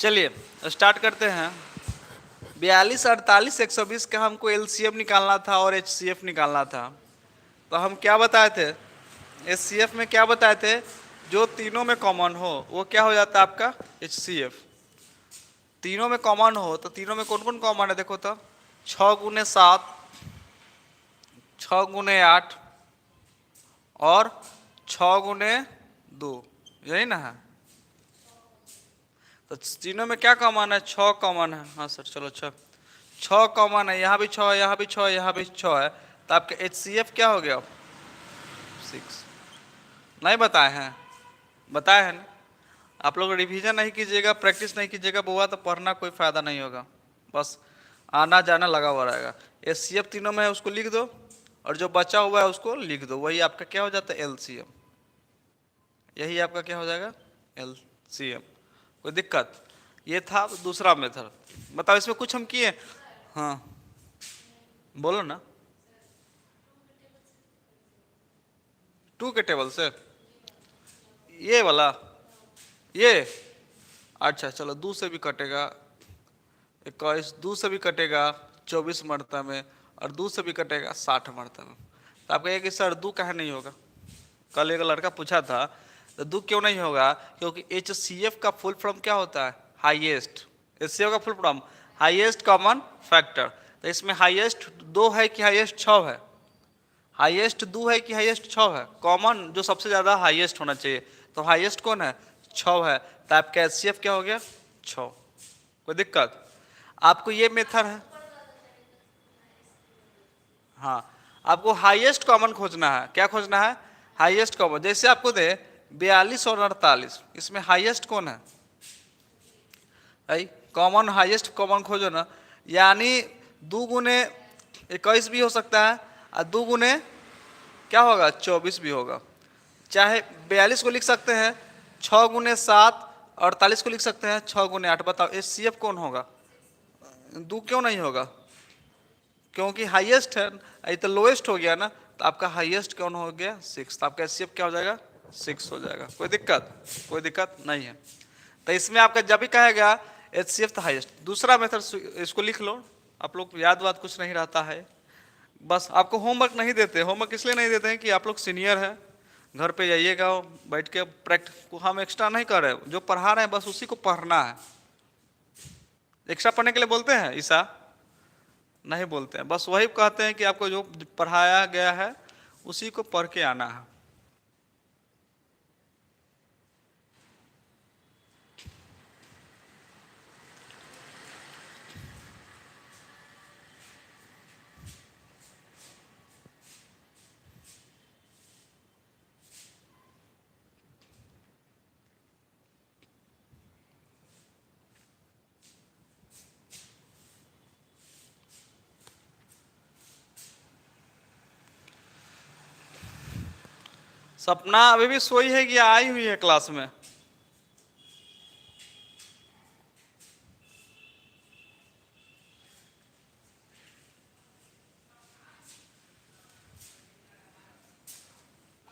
चलिए स्टार्ट करते हैं। 42, 48, 120 का हमको एलसीएम निकालना था और एचसीएफ निकालना था। तो हम क्या बताए थे, एचसीएफ में क्या बताए थे, जो तीनों में कॉमन हो वो क्या हो जाता है आपका एचसीएफ। तीनों में कॉमन हो तो तीनों में कौन कौन कॉमन है देखो तो, 6 × 7, 6 × 8 और 6 × 2, यही ना है। तो तीनों में क्या कॉमन है, 6 कॉमन है। हाँ सर चलो 6 कॉमन है, यहाँ भी 6, यहाँ भी 6, यहाँ भी 6 है। तो आपका एचसीएफ क्या हो गया 6। नहीं बताए हैं, बताए हैं ना? आप लोग रिवीजन नहीं कीजिएगा, प्रैक्टिस नहीं कीजिएगा बुआ, तो पढ़ना कोई फायदा नहीं होगा, बस आना जाना लगा हुआ रहेगा। एचसीएफ तीनों में है उसको लिख दो, और जो बचा हुआ है उसको लिख दो, वही आपका क्या हो जाता है एलसीएम। यही आपका क्या हो जाएगा एलसीएम। कोई दिक्कत? ये था दूसरा मेथड। बताओ इसमें कुछ हम किए? हाँ बोलो ना। 2 के टेबल से ये वाला, ये अच्छा चलो 2 से भी कटेगा, 21 2 से भी कटेगा 24 मरतबे में, और 2 से भी कटेगा 60 मरतबे में। तो आपका ये कि सर 2 काहे नहीं होगा? कल एक लड़का पूछा था तो 2 क्यों नहीं होगा, क्योंकि एचसीएफ का फुल फॉर्म क्या होता है, हाईएस्ट। एचसीएफ का full form highest common factor. तो इसमें हाईएस्ट 2 है कि हाईएस्ट 6 है? हाईएस्ट 2 है कि हाईएस्ट 6 है? कॉमन जो सबसे ज्यादा हाईएस्ट होना चाहिए, तो हाईएस्ट कौन है, 6 है। तो आपका एचसीएफ क्या हो गया 6। कोई दिक्कत? आपको ये मेथड है, हाँ आपको हाईएस्ट कॉमन खोजना है। क्या खोजना है? Highest common. जैसे आपको दे 42 और 48, इसमें हाईएस्ट कौन है भाई? कॉमन हाईएस्ट कॉमन खोजो ना। यानी 2 × 21 भी हो सकता है, और 2 × क्या होगा 24 भी होगा। चाहे 42 को लिख सकते हैं 6 × 7, 48 को लिख सकते हैं 6 × 8। बताओ एचसीएफ कौन होगा? 2 क्यों नहीं होगा? क्योंकि हाईएस्ट है, ये तो लोएस्ट हो गया ना। तो आपका हाईएस्ट कौन हो गया 6। तो आपका एचसीएफ क्या हो जाएगा 6 हो जाएगा। कोई दिक्कत? कोई दिक्कत नहीं है। तो इसमें आपका जब भी कहेगा एचसीएफ तो हाईएस्ट। दूसरा मेथड इसको लिख लो, आप लोग याद वाद कुछ नहीं रहता है, बस आपको होमवर्क नहीं देते। होमवर्क इसलिए नहीं देते हैं कि आप लोग सीनियर है, घर पे जाइएगा बैठ के प्रैक्टिस, हम एक्स्ट्रा नहीं कर रहे, जो पढ़ा रहे हैं बस उसी को पढ़ना है। एक्स्ट्रा पढ़ने के लिए बोलते हैं ईसा? नहीं बोलते हैं, बस वही कहते हैं कि आपको जो पढ़ाया गया है उसी को पढ़ के आना है। सपना अभी भी सोई है कि आई हुई है क्लास में?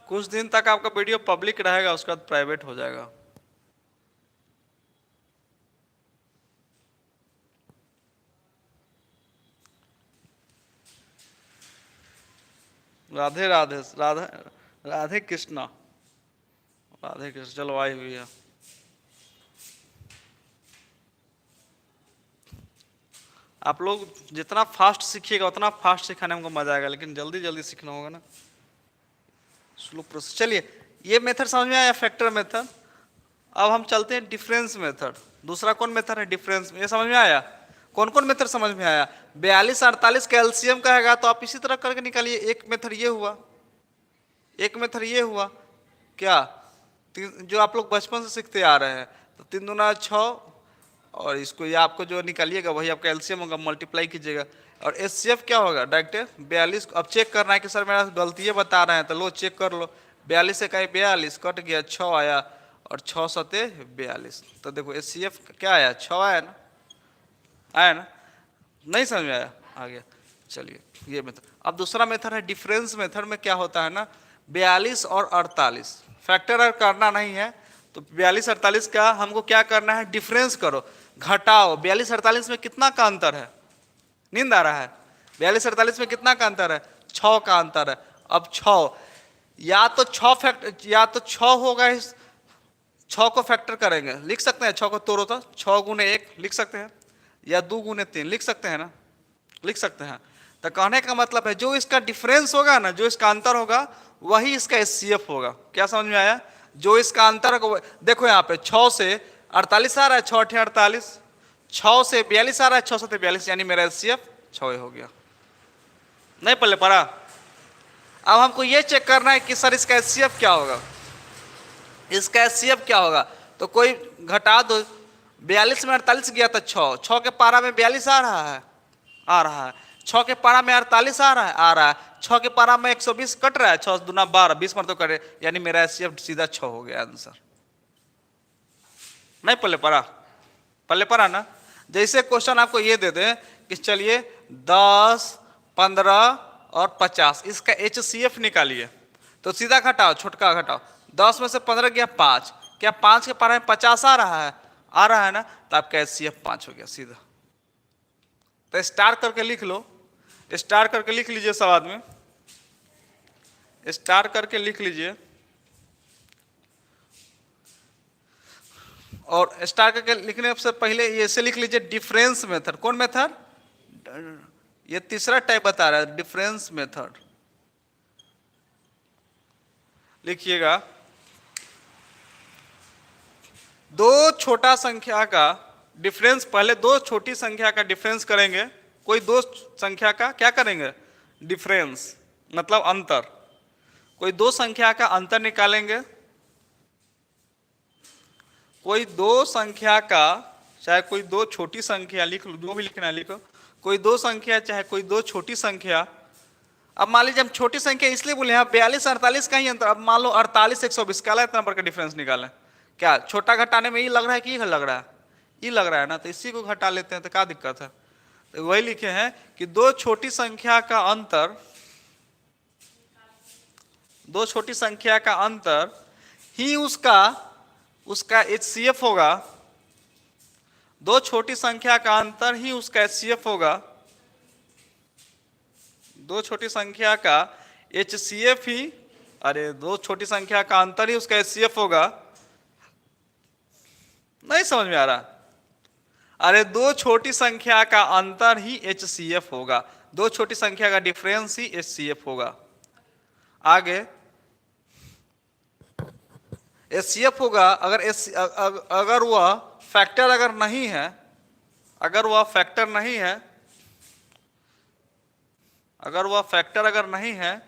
कुछ दिन तक आपका वीडियो पब्लिक रहेगा, उसके बाद प्राइवेट हो जाएगा। राधे राधे राधा राधे कृष्णा, राधे कृष्ण। चलो आई हुई है। आप लोग जितना फास्ट सीखिएगा उतना फास्ट सिखाने में मजा आएगा, लेकिन जल्दी जल्दी सीखना होगा ना, स्लो प्रोसेस। चलिए ये मेथड समझ में आया, फैक्टर मेथड। अब हम चलते हैं डिफरेंस मेथड। दूसरा कौन मेथड है डिफरेंस में, ये समझ में आया? कौन कौन मेथड समझ में आया? 42 48 का एलसीएम कहेगा तो आप इसी तरह करके निकालिए। एक मेथड ये हुआ, एक मेथड ये हुआ, क्या जो आप लोग बचपन से सीखते आ रहे हैं। तो 3 दूना 6, और इसको ये आपको जो निकालिएगा वही आपका एलसीएम होगा, मल्टीप्लाई कीजिएगा। और एचसीएफ क्या होगा डायरेक्ट 42। अब चेक करना है कि सर मेरा गलती बाता रहे हैं, तो लो चेक कर लो। 42 से कहीं 42 कट गया, 6 आया, और 6 सते 42। तो देखो एचसीएफ क्या आया 6 आया ना, आया ना? नहीं समझ में आया? आ गया। चलिए ये मेथड। अब दूसरा मेथड है डिफरेंस मेथड में क्या होता है ना, 42 और 48 फैक्टर करना नहीं है, तो 42-48 का हमको क्या करना है, डिफरेंस करो, घटाओ। 42-48 में कितना का अंतर है, नींद आ रहा है, 42-48 में कितना का अंतर है, 6 का अंतर है। अब 6 या तो 6 होगा, इस 6 को फैक्टर करेंगे, लिख सकते हैं 6 को तोड़ो तो 6 गुने 1 लिख सकते हैं, या 2 गुने 3 लिख सकते हैं ना, लिख सकते हैं। तो कहने का मतलब है जो इसका डिफरेंस होगा ना, जो इसका अंतर होगा वही इसका एचसीएफ होगा। क्या समझ में आया, जो इसका अंतर होगा। देखो यहाँ पे 6 से 48 आ रहा है, 6 8 48, 6 से 42 आ रहा है, 6 7 42, यानी मेरा एचसीएफ 6 हो गया। नहीं पल्ले पड़ा। अब हमको ये चेक करना है कि सर इसका एचसीएफ क्या होगा, इसका एचसीएफ क्या होगा। तो कोई घटा दो, 42 में 48 गया तो 6 के पारा में 42 आ रहा है, 6 के पारा में 48 आ रहा है, 6 के पारा में 120 कट रहा है, 6 दूना 12, 20 पर तो करे, यानी मेरा एचसीएफ सीधा 6 हो गया आंसर। नहीं पल्ले पड़ा ना। जैसे क्वेश्चन आपको ये दे दे कि चलिए 10 15 और 50 इसका एचसीएफ निकालिए, तो सीधा घटाओ, छोटका घटाओ, 10 में से 15 गया 5, क्या 5 के पारा में 50 आ रहा है ना, तो आपका एचसीएफ 5 हो गया सीधा। तो स्टार करके लिख लो, स्टार करके लिख लीजिए, सब आदमी स्टार करके लिख लीजिए, और स्टार करके लिखने से पहले ये से लिख लीजिए डिफरेंस मेथड। कौन मेथड, ये तीसरा टाइप बता रहा है, डिफरेंस मेथड। लिखिएगा, दो छोटा संख्या का डिफरेंस, पहले दो छोटी संख्या का डिफरेंस करेंगे, कोई दो संख्या का क्या करेंगे, डिफरेंस मतलब अंतर, कोई दो संख्या का अंतर निकालेंगे, कोई दो संख्या का, चाहे कोई दो छोटी संख्या लिख लो, जो भी लिखना है लिखो, कोई दो संख्या चाहे कोई दो छोटी संख्या। अब मान लीजिए हम छोटी संख्या इसलिए बोले हैं 42-48 का ही अंतर, अब मान लो 48-120 का नंबर का डिफरेंस निकालें, क्या छोटा घटाने में ये लग रहा है कि ये लग रहा है, ये लग रहा है ना, तो इसी को घटा लेते हैं, तो क्या दिक्कत है। तो वही लिखे हैं कि दो छोटी संख्या का अंतर, दो छोटी संख्या का अंतर ही उसका एचसीएफ होगा, दो छोटी संख्या का अंतर ही उसका एचसीएफ होगा, दो छोटी संख्या का एचसीएफ ही, अरे दो छोटी संख्या का अंतर ही उसका एचसीएफ होगा। नहीं समझ में आ रहा, अरे दो छोटी संख्या का अंतर ही एचसीएफ होगा, दो छोटी संख्या का डिफरेंस ही एचसीएफ होगा। आगे एचसीएफ होगा अगर वह फैक्टर अगर नहीं है, अगर वह फैक्टर नहीं है, अगर वह फैक्टर अगर नहीं है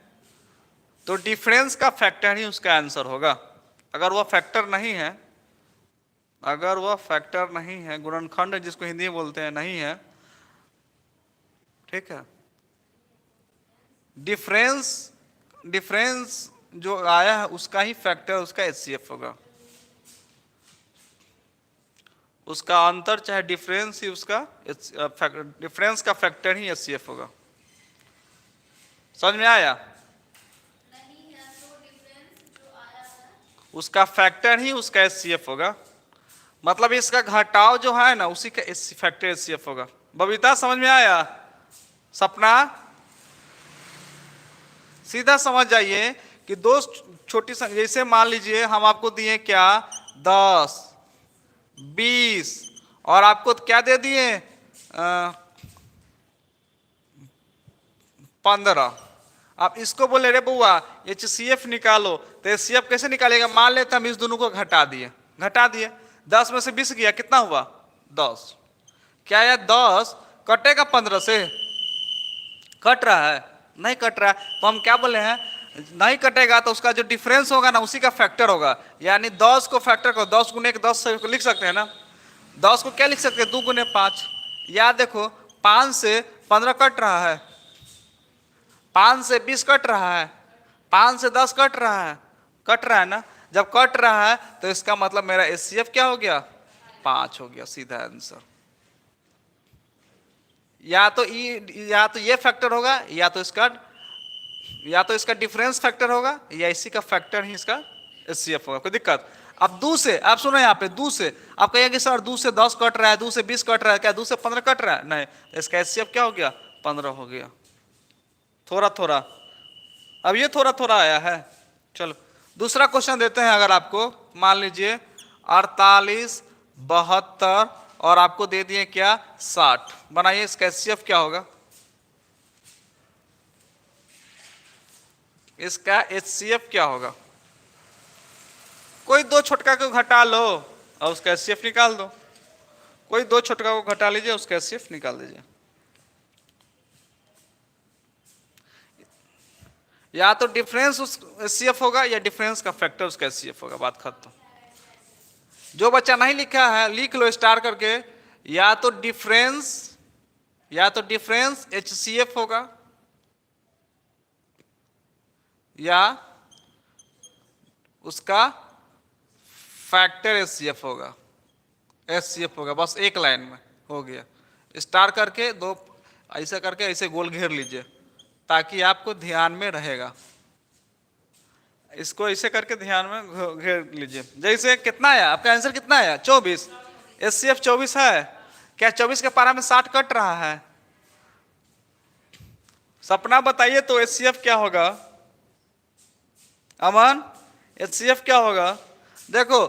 तो डिफरेंस का फैक्टर ही उसका आंसर होगा। अगर वह फैक्टर नहीं है, अगर वह फैक्टर नहीं है, गुणनखंड जिसको हिंदी में बोलते हैं नहीं है, ठीक है, डिफरेंस जो आया है उसका ही फैक्टर उसका एचसीएफ होगा, उसका अंतर चाहे डिफरेंस ही उसका डिफरेंस का फैक्टर ही एचसीएफ होगा। समझ में आया, उसका फैक्टर ही उसका एचसीएफ होगा, मतलब इसका घटाव जो है ना उसी का फैक्टर एचसीएफ होगा। बबीता समझ में आया, सपना सीधा समझ जाइए कि दो छोटी संख्या, जैसे मान लीजिए हम आपको दिए क्या 10 20 और आपको क्या दे दिए 15, आप इसको बोले रे बुआ एचसीएफ निकालो, तो एचसीएफ कैसे निकालेगा, मान लेते हम इस दोनों को घटा दिए 10 में से 20 गया, कितना हुआ 10, क्या यह 10 कटेगा 15 से, कट रहा है, नहीं कट रहा है, तो हम क्या बोले हैं नहीं कटेगा तो उसका जो डिफरेंस होगा ना उसी का फैक्टर होगा, यानी 10 को फैक्टर को 10 गुने 10 से लिख सकते हैं ना, 10 को क्या लिख सकते हैं 2 गुने 5, याद देखो 5 से 15 कट रहा है, 5 से 20 कट रहा है, 5 से 10 कट रहा है ना, जब कट रहा है तो इसका मतलब मेरा एचसीएफ क्या हो गया 5 हो गया, सीधा आंसर। या तो ये फैक्टर होगा या तो इसका डिफरेंस फैक्टर होगा या इसी का फैक्टर ही इसका एचसीएफ होगा, कोई दिक्कत। अब दो से, आप सुनो यहाँ पे दो से, आप कहिए कि सर दो से 10 कट रहा है, दो से 20 कट रहा है, क्या दो से 15 कट रहा है? नहीं, इसका एचसीएफ क्या हो गया? 15 हो गया। थोड़ा थोड़ा, अब ये थोड़ा थोड़ा आया है। चलो दूसरा क्वेश्चन देते हैं। अगर आपको मान लीजिए 48, 72 और आपको दे दिए क्या 60, बनाइए इसका एचसीएफ क्या होगा? इसका एचसीएफ क्या होगा? कोई दो छोटका को घटा लो और उसका एचसीएफ निकाल दो। कोई दो छोटका को घटा लीजिए, उसका एचसीएफ निकाल दीजिए। या तो डिफरेंस उस एचसीएफ होगा या डिफरेंस का फैक्टर उसका एचसीएफ होगा, बात खत्म। जो बच्चा नहीं लिखा है लिख लो स्टार करके। या तो डिफरेंस एचसीएफ होगा या उसका फैक्टर एचसीएफ होगा। एचसीएफ होगा, बस एक लाइन में हो गया। स्टार करके दो ऐसा करके ऐसे गोल घेर लीजिए ताकि आपको ध्यान में रहेगा। इसको ऐसे करके ध्यान में घेर लीजिए। जैसे कितना आया आपका आंसर? कितना आया? 24। एचसीएफ 24 है। क्या 24 के पारा में 60 कट रहा है? सपना बताइए तो एचसीएफ क्या होगा? अमन, एचसीएफ क्या होगा? देखो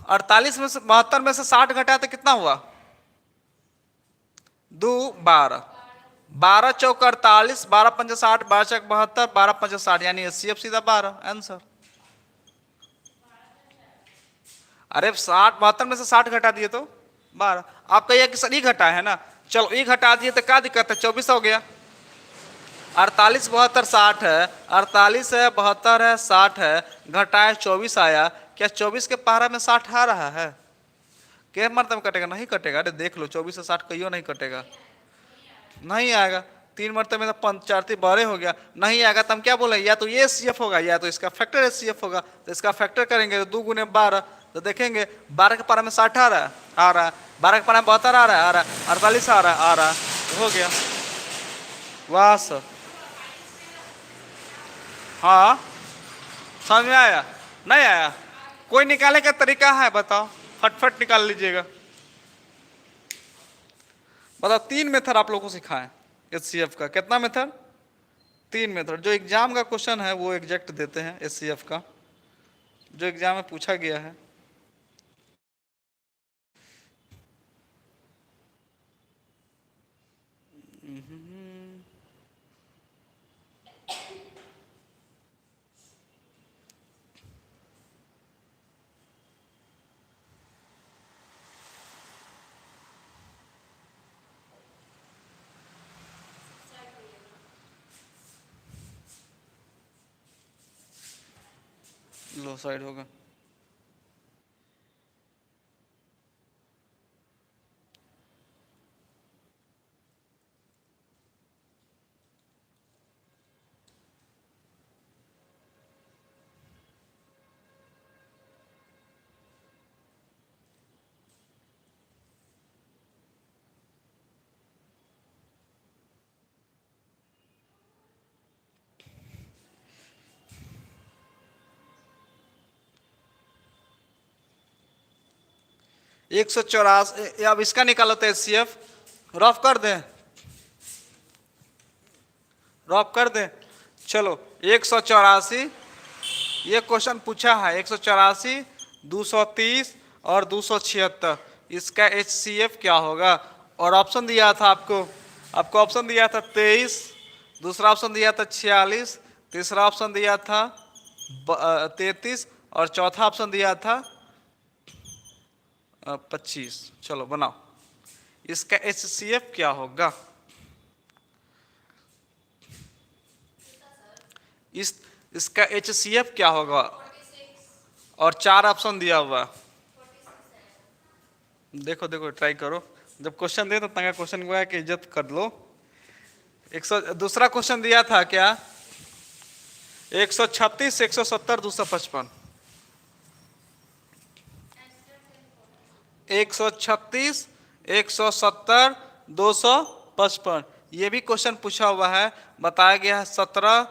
48 में से 72 में से 60 घटा तो कितना हुआ? 2 12, 12 चौक 48, 12 पंच 60, 12 चौक 72, 12 पंच 60, यानी एचसीएफ सीधा 12 आंसर। अरे 60 72 में से 60 घटा दिए तो 12। आप कहिए कि सर ई घटा है ना, चलो ई घटा दिए तो क्या दिक्कत है? 24 हो गया। 48 72 60 है, 48 है 72 है 60 है, घटाए 24 आया। क्या 24 के पारा में 60 आ रहा है? क्या मरतब कटेगा? नहीं कटेगा। अरे देख लो 24 से 60 कहियो नहीं कटेगा, नहीं आएगा। 3 मरतबे में तो 4 बड़े हो गया, नहीं आएगा। तो हम क्या बोले? या तो ये एचसीएफ होगा या तो इसका फैक्टर एचसीएफ होगा। तो इसका फैक्टर करेंगे तो 2 गुने 12, तो देखेंगे 12 के पारा में 60 आ रहा है, 12 के पारा में 72 आ रहा है, 48 आ रहा है, तो हो गया। वाह सर, हाँ समझ में आया? नहीं आया? कोई निकालने का तरीका है बताओ, फटफट निकाल लीजिएगा। बताओ 3 मेथड आप लोगों को सिखाएं एचसीएफ का। कितना मेथड? 3 मेथड। जो एग्जाम का क्वेश्चन है वो एग्जैक्ट देते हैं एचसीएफ का, जो एग्जाम में पूछा गया है। लो साइड होगा। एक 184। अब इसका निकालो तो एचसीएफ रफ कर दें, रफ कर दें। चलो 184, ये क्वेश्चन पूछा है 184, 230 और 276, इसका एचसीएफ क्या होगा? और ऑप्शन दिया था आपको ऑप्शन दिया था 23, दूसरा ऑप्शन दिया था 46, तीसरा ऑप्शन दिया था 33 और चौथा ऑप्शन दिया था 25। चलो बनाओ, इसका एचसीएफ क्या होगा? इसका एचसीएफ क्या होगा? और 4 ऑप्शन दिया हुआ। देखो देखो ट्राई करो, जब क्वेश्चन दे तो तंगा क्वेश्चन को की इज्जत कर लो। दूसरा क्वेश्चन दिया था क्या? 136, 170, 255। 136, 170, 255, ये भी क्वेश्चन पूछा हुआ है। बताया गया है 17,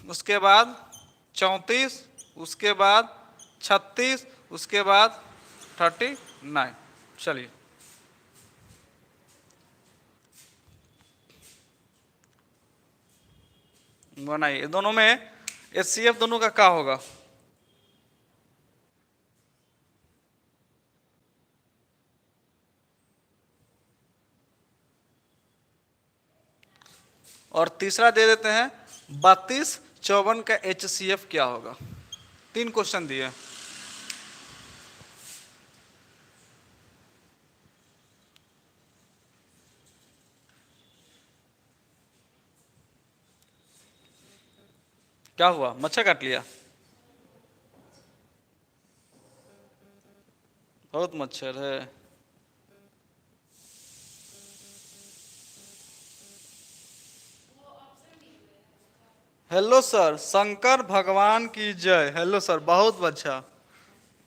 उसके बाद 34, उसके बाद 36, उसके बाद 39। चलिए बनाइए, दोनों में HCF दोनों का क्या होगा? और तीसरा दे देते हैं 32 54 का HCF क्या होगा? 3 क्वेश्चन दिए। क्या हुआ, मच्छर काट लिया? बहुत मच्छर है। हेलो सर, शंकर भगवान की जय। हेलो सर, बहुत अच्छा।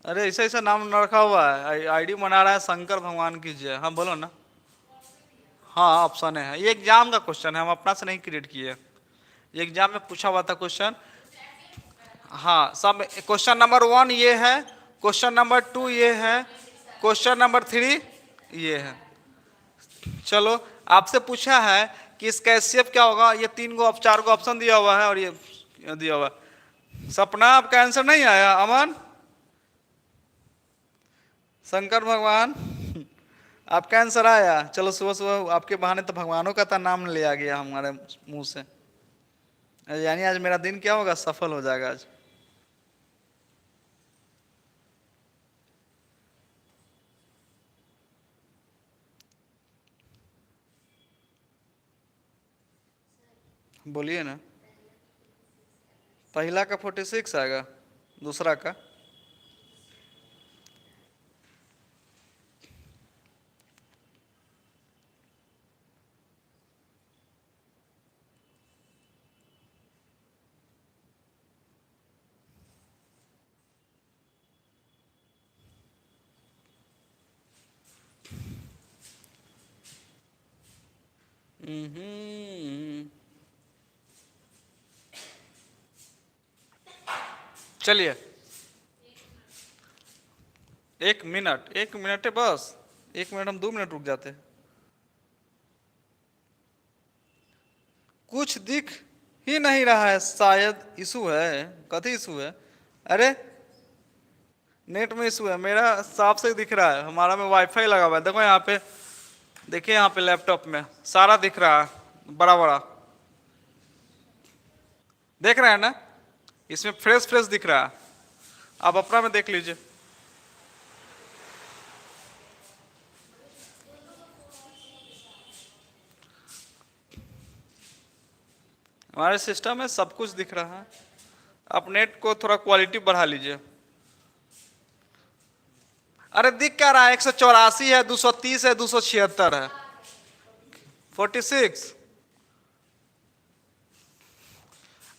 अरे ऐसा ऐसा नाम रखा हुआ है, आईडी बना रहा है शंकर भगवान की जय। हाँ बोलो ना। हाँ ऑप्शन है, ये एग्जाम का क्वेश्चन है, हम अपना से नहीं क्रिएट किए, ये एग्जाम में पूछा हुआ था क्वेश्चन। हाँ सब, क्वेश्चन नंबर 1 ये है, क्वेश्चन नंबर 2 ये है, क्वेश्चन नंबर 3 ये है। चलो आपसे पूछा है कि इसका एचसीएफ क्या होगा, ये 3 गो 4 गो ऑप्शन दिया हुआ है और ये दिया हुआ है। सपना आपका आंसर नहीं आया? अमन, शंकर भगवान आपका आंसर आया। चलो सुबह सुबह आपके बहाने तो भगवानों का तो नाम लिया गया हमारे मुंह से, यानी आज मेरा दिन क्या होगा, सफल हो जाएगा आज। बोलिए ना। पहला का 46 आएगा, दूसरा का चलिए 1 मिनट, 1 मिनट है बस, 1 मिनट, हम 2 मिनट रुक जाते हैं। कुछ दिख ही नहीं रहा है, शायद इशू है। कथी इशू है? अरे नेट में इशू है, मेरा साफ से दिख रहा है, हमारा में वाईफाई लगा हुआ है। देखो यहाँ पे, देखिए यहाँ पे लैपटॉप में सारा दिख रहा है बड़ा बड़ा, देख रहे हैं ना? इसमें फ्रेश फ्रेश दिख रहा है, आप अपना में देख लीजिए। हमारे सिस्टम में सब कुछ दिख रहा है। आप नेट को थोड़ा क्वालिटी बढ़ा लीजिए। अरे दिख क्या रहा है, 184 है, 230 है, 276 है, 46।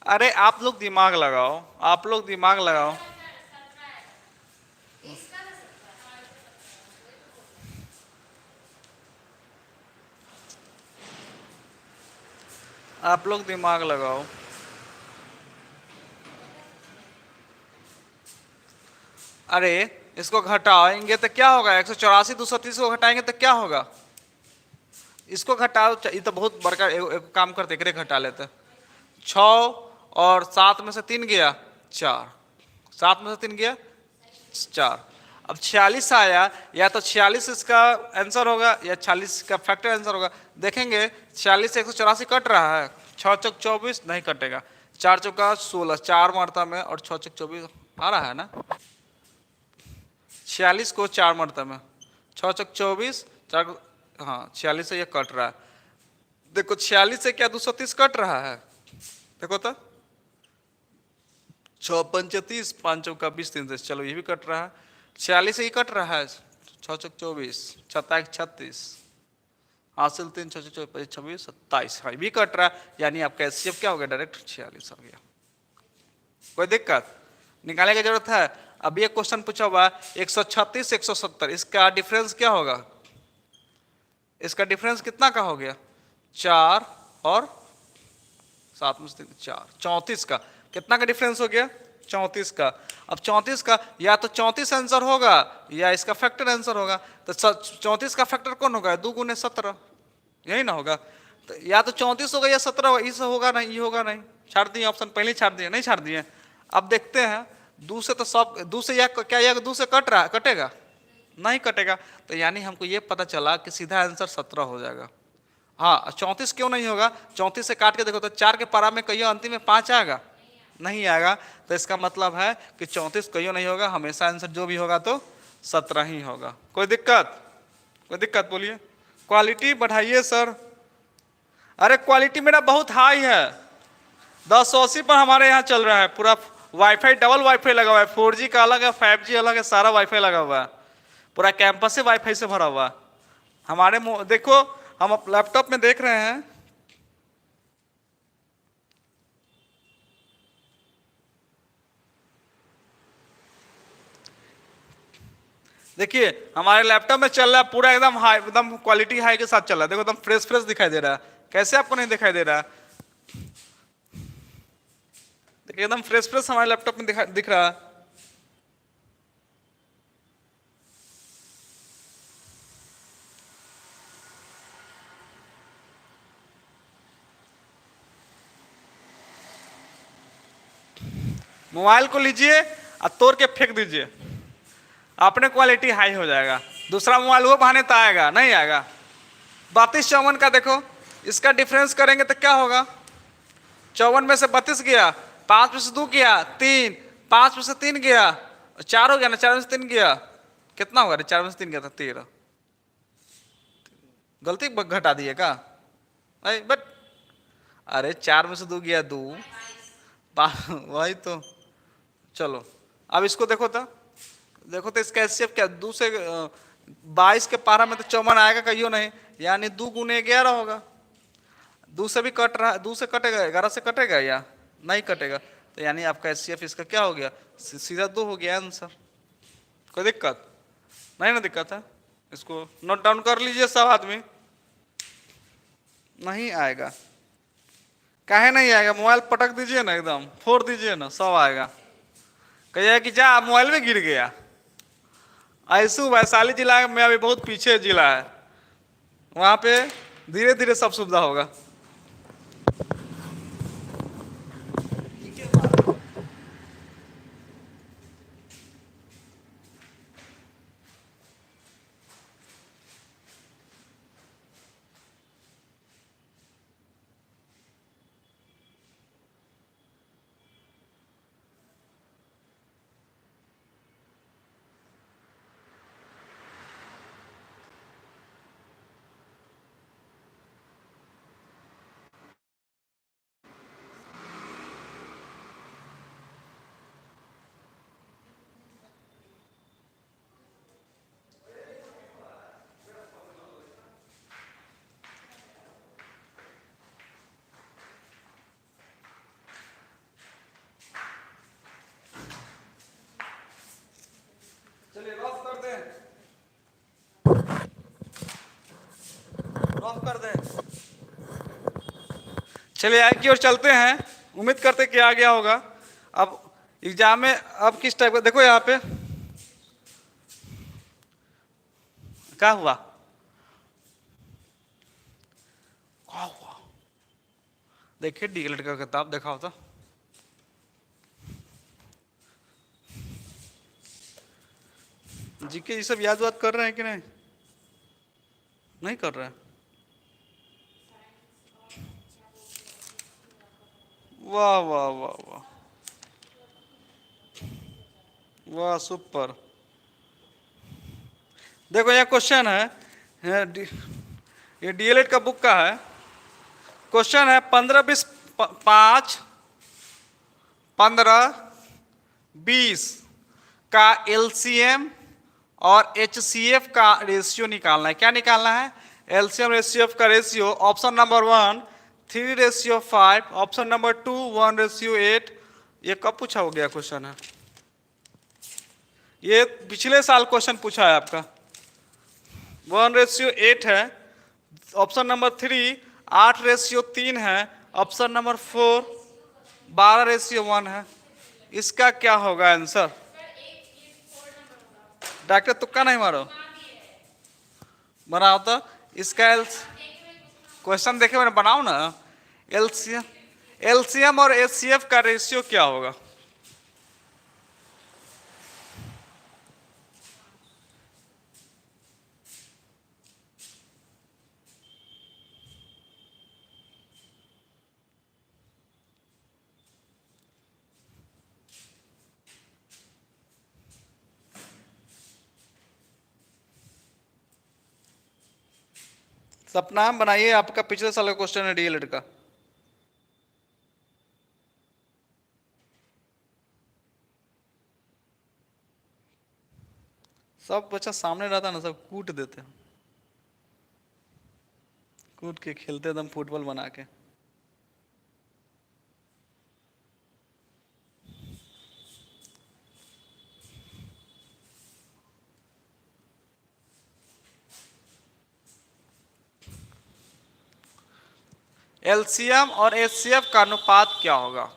अरे आप लोग दिमाग लगाओ, आप लोग दिमाग लगाओ। आप लोग दिमाग लगाओ। अरे इसको घटाएंगे तो क्या होगा, 184 230 को घटाएंगे तो क्या होगा? इसको घटाओ, ये तो बहुत बड़का एक काम करते, एक घटा लेते। 6 और 7 में से 3 गया 4, 7 में से 3 गया 4। अब 46 आया, या तो 46 इसका आंसर होगा या 46 का फैक्टर आंसर होगा। देखेंगे 46 से 184 कट रहा है, 6 चौक 24 नहीं कटेगा, 4 चौका 16, 4 मरता में, और 6 चौक 24 आ रहा है ना। 46 को 4 मरता में, 6 चौक 24, 4, हाँ 46 से ये कट रहा है। देखो 46 से क्या 230 कट रहा है? देखो तो 6 पंच 30, 5 चौका 20, 3 से, चलो ये भी कट रहा है। 46 से ही कट रहा है, 6 चौक 24, 6 36, हासिल 3, 6 चौक 25, 26, 27, हाँ भी कट रहा है। यानी आपका एचसीएफ क्या हो गया, डायरेक्ट 46 आ गया। कोई दिक्कत निकालने की जरूरत है? अभी एक क्वेश्चन पूछा हुआ 136 170, इसका डिफरेंस क्या होगा? इसका डिफरेंस कितना का हो गया? 4 और 7 में से 4, 34 का कितना का डिफरेंस हो गया? 34 का। अब 34 का या तो 34 आंसर होगा या इसका फैक्टर आंसर होगा। तो 34 का फैक्टर कौन होगा? 2 गुने 17, यही ना होगा। तो या तो 34 होगा या 17 होगा, इस होगा नहीं, ये होगा नहीं। छाड़ दिए ऑप्शन, पहले ही छाड़ दिए, नहीं छाड़ दिए। अब देखते हैं, 2 से तो सब, 2 से या क्या या 2 से कट रहा, कटेगा नहीं कटेगा। तो यानी हमको ये पता चला कि सीधा आंसर 17 हो जाएगा। हाँ, 34 क्यों नहीं होगा? 34 से काट के देखो तो 4 के पारा में कहियो अंतिम में 5 आएगा, नहीं आएगा। तो इसका मतलब है कि 34 कहियो नहीं होगा, हमेशा आंसर जो भी होगा तो 17 ही होगा। कोई दिक्कत? कोई दिक्कत बोलिए। क्वालिटी बढ़ाइए सर। अरे क्वालिटी मेरा बहुत हाई है, 1080 पर हमारे यहाँ चल रहा है। पूरा वाईफाई, डबल वाईफाई लगा हुआ है, 4G का अलग है, 5G अलग है, सारा वाईफाई लगा हुआ है। पूरा कैंपस से वाईफाई से भरा हुआ है हमारे। देखो हम लैपटॉप में देख रहे हैं, देखिए हमारे लैपटॉप में चल रहा है पूरा एकदम हाई, एकदम क्वालिटी हाई के साथ चल रहा है। देखो एकदम फ्रेश फ्रेश दिखाई दे रहा है। कैसे आपको नहीं दिखाई दे रहा है? देखिए एकदम फ्रेश फ्रेश हमारे लैपटॉप में दिख रहा है। मोबाइल को लीजिए और तोड़ के फेंक दीजिए, अपने क्वालिटी हाई हो जाएगा। दूसरा मोबाइल वो बहाने तो आएगा नहीं आएगा। 32 54 का देखो, इसका डिफरेंस करेंगे तो क्या होगा? 54 में से 32 गया, 5 में से 2 गया 3, 5 में से 3 गया 4 हो गया ना, 4 में से 3 गया कितना होगा? 4 में से 3 गया था 13। गलती घटा दिए का? बट अरे 4 में से 2 गया 2, वही तो। चलो अब इसको देखो तो, देखो तो इसका एचसीएफ क्या? 2 से 22 के पारा में तो 54 आएगा कहियो नहीं, यानी 2 गुने 11 होगा। 2 से भी कट रहा है, 2 से कटेगा, 11 से कटेगा या नहीं कटेगा? तो यानी आपका एचसीएफ इसका क्या हो गया? सीधा 2 हो गया आंसर। कोई दिक्कत नहीं ना? दिक्कत है? इसको नोट डाउन कर लीजिए सब आदमी। नहीं आएगा, काहे नहीं आएगा? मोबाइल पटक दीजिए ना, एकदम फोड़ दीजिए ना, सब आएगा। कहिए कि जा मोबाइल में गिर गया। ऐसू वैशाली जिला में अभी बहुत पीछे जिला है, वहां पे धीरे धीरे सब सुविधा होगा। चलिए रफ कर दें, रफ कर दें। चलिए आगे की ओर चलते हैं, उम्मीद करते कि आ गया होगा। अब एग्जाम में अब किस टाइप का, देखो यहाँ पे क्या हुआ, क्या हुआ? देखिए डीएलएड का किताब देखा होता। जीके ये सब याद वाद कर रहे हैं कि नहीं? नहीं कर रहे हैं? वाह वाह वाह वाह वाह, सुपर। देखो यह क्वेश्चन है, ये डीएलएड का बुक का है। क्वेश्चन है 15 20 5 15 20 का एलसीएम और एचसीएफ का रेशियो निकालना है। क्या निकालना है? एलसीएम रेशियो का ratio. Option number 1 3:5, option number 2 1:8। ये कब पूछा हो गया क्वेश्चन है? ये पिछले साल क्वेश्चन पूछा है आपका। 1:8 है। ऑप्शन नंबर 3 8:3 है। ऑप्शन नंबर 4 12:1 है। इसका क्या होगा आंसर? डॉक्टर तुक्का नहीं मारो, बनाओ तो। इसका क्वेश्चन देखे मैंने, बनाओ ना। एलसीएम एलसीएम और एचसीएफ का रेशियो क्या होगा? सपना बनाइए, आपका पिछले साल का क्वेश्चन है डीएलएड का। सब बच्चा सामने रहता ना, सब कूट देते हैं, कूट के खेलते एकदम फुटबॉल बना के। एलसीएम और एचसीएफ का अनुपात क्या होगा?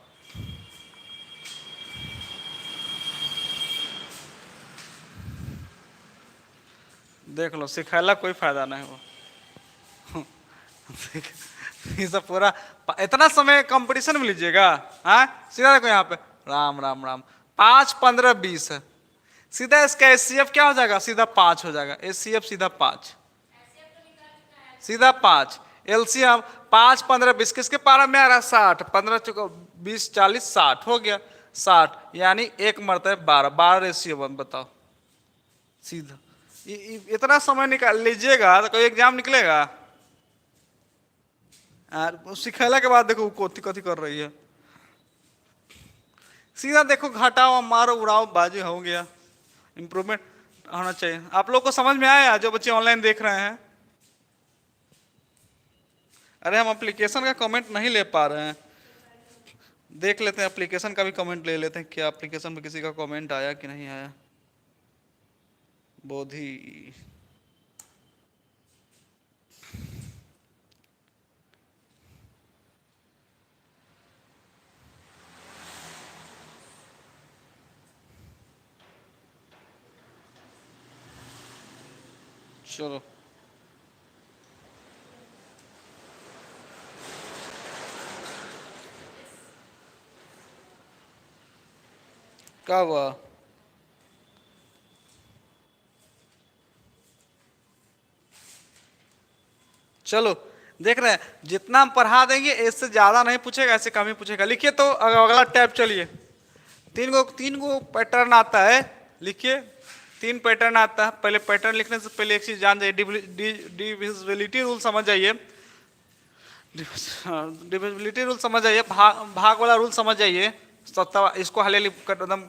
देख लो, सिखाला कोई फायदा नहीं हो। ये सब पूरा इतना समय कंपटीशन में लीजिएगा? हाँ, सीधा देखो यहाँ पे, राम राम राम, 5 15 20 है। सीधा इसका एचसीएफ क्या हो जाएगा? सीधा 5 हो जाएगा। एचसीएफ सीधा 5, सीधा 5। एलसीएम 5 15 20, किसके पारा में आ रहा है? 60। 15 20 40 60 हो गया, 60 यानी एक मरता है 12। 12 रेशियो 1, बताओ सीधा। इतना समय निकाल लीजिएगा तो कोई एग्जाम निकलेगा? यार सिखाने के बाद देखो कथी कथी कर रही है। सीधा देखो, घटाओ मारो उड़ाओ बाजी हो गया। इम्प्रूवमेंट होना चाहिए। आप लोग को समझ में आया जो बच्चे ऑनलाइन देख रहे हैं? अरे हम एप्लीकेशन का कमेंट नहीं ले पा रहे हैं, देख लेते हैं एप्लीकेशन का भी कमेंट ले लेते हैं। क्या एप्लीकेशन में किसी का कमेंट आया कि नहीं आया? बोधी चलो, क्या हुआ? चलो देख रहे हैं, जितना हम पढ़ा देंगे इससे ज्यादा नहीं पूछेगा, ऐसे कम ही पूछेगा। लिखिए तो अगला टैब चलिए। 3 गो पैटर्न आता है, लिखिए 3 पैटर्न आता है। पहले पैटर्न लिखने से पहले एक चीज जान जाइए, डिविजिबिलिटी रूल समझ जाइए। डिविजिबिलिटी रूल समझ जाइए, भाग वाला रूल समझ जाइए। इसको हले एकदम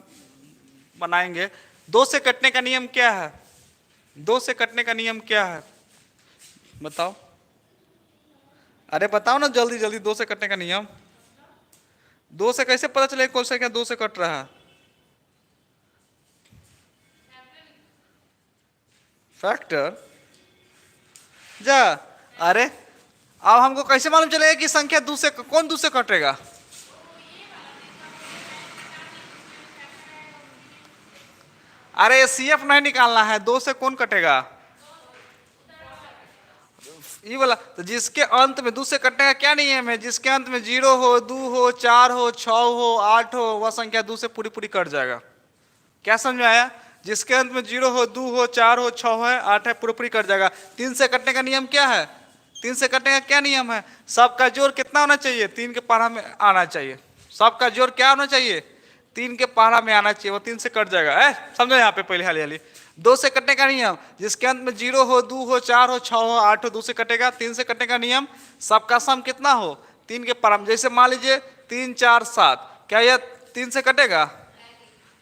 बनाएंगे। 2 से कटने का नियम क्या है? 2 से कटने का नियम क्या है बताओ? अरे बताओ ना जल्दी जल्दी, 2 से कटने का नियम। 2 से कैसे पता चले कौन सा क्या 2 से कट रहा है? फैक्टर जा। अरे अब हमको कैसे मालूम चलेगा कि संख्या 2 से कौन 2 से कटेगा? अरे सीएफ नहीं निकालना है, 2 से कौन कटेगा? ये वाला। तो जिसके अंत में 2 से कटने का क्या नियम है? जिसके अंत में 0 हो, 2 हो, 4 हो, 6 हो, 8 हो, वह संख्या 2 से पूरी पूरी कट जाएगा। क्या समझ में आया? जिसके अंत में 0 हो, 2 हो, 4 हो, 6 है, 8 है, पूरी पूरी कट जाएगा। 3 से कटने का नियम क्या है? 3 से कटने का क्या नियम है? सबका जोड़ कितना होना चाहिए? 3 के पहाड़ा में आना चाहिए। सबका जोड़ क्या होना चाहिए? 3 के पहाड़ा में आना चाहिए, वो 3 से कट जाएगा। समझो यहाँ पे पहले हाली हाली। 2 से कटने का नियम, जिसके अंत में 0 हो, 2 हो, 4 हो, 6 हो, 8 हो, 2 से कटेगा। 3 से कटने का नियम, सबका सम कितना हो? 3 के पहाड़ा में। जैसे मान लीजिए 3 4 7, क्या यह 3 से कटेगा?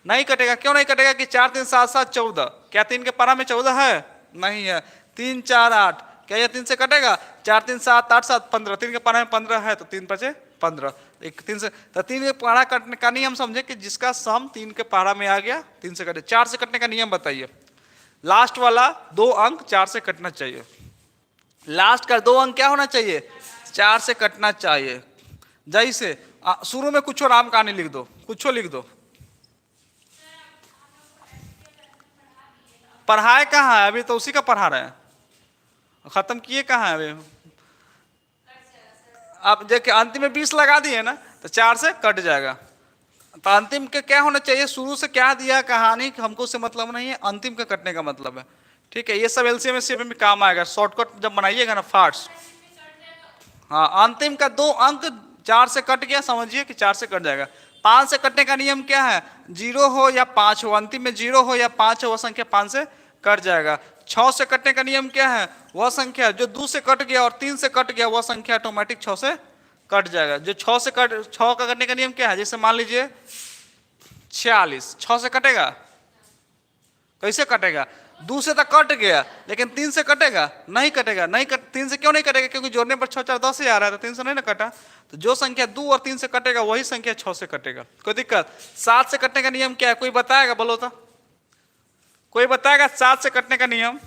नहीं कटेगा। क्यों नहीं कटेगा? कि 4 3 7 7 14, क्या 3 के पहाड़ा में 14 है? नहीं है। 3 4 8, क्या यह 3 से कटेगा? 4 3 7 8 7 15, 3 के पहाड़ा में 15 है, तो 3 5 15, एक 3 से। तो 3 के पहाड़ा कटने का नियम समझे कि जिसका सम 3 के पहाड़ा में आ गया 3 से कटे। 4 से कटने का नियम बताइए। लास्ट वाला 2 अंक 4 से कटना चाहिए। लास्ट का 2 अंक क्या होना चाहिए? 4 से कटना चाहिए। जैसे शुरू में कुछ राम कहानी लिख दो, कुछ लिख दो, पढ़ाए कहाँ है? अभी तो उसी का पढ़ा रहे हैं, खत्म किए कहाँ है अभी? आप देखिए अंतिम में 20 लगा दिए ना, तो 4 से कट जाएगा। तो अंतिम के क्या होना चाहिए? शुरू से क्या दिया कहानी, हमको उससे मतलब नहीं है, अंतिम का कटने का मतलब है। ठीक है, ये सब एलसीएम में सीएम में काम आएगा, शॉर्टकट जब बनाइएगा ना फास्ट। हाँ, अंतिम का 2 अंक 4 से कट गया, समझिए कि 4 से कट जाएगा। 5 से कटने का नियम क्या है? 0 हो या 5 हो, अंतिम में 0 हो या 5 हो, वह संख्या 5 से कट जाएगा। 6 से कटने का नियम क्या है? वह संख्या जो 2 से कट गया और 3 से कट गया, वह संख्या ऑटोमेटिक 6 से कट जाएगा। जो 6 का कटने का नियम क्या है? जैसे मान लीजिए 46, 6 से कटेगा? कैसे कटेगा? 2 से तो कट गया, लेकिन 3 से कटेगा? नहीं कटेगा। नहीं 3 से क्यों नहीं कटेगा? क्योंकि जोड़ने पर 6 4 10 ही आ रहा है, तो 3 से नहीं ना कटा। तो जो संख्या 2 और 3 से कटेगा वही संख्या 6 से कटेगा। कोई दिक्कत? 7 से कटने का नियम क्या है? कोई बताएगा? बोलो तो, कोई बताएगा 7 से कटने का नियम?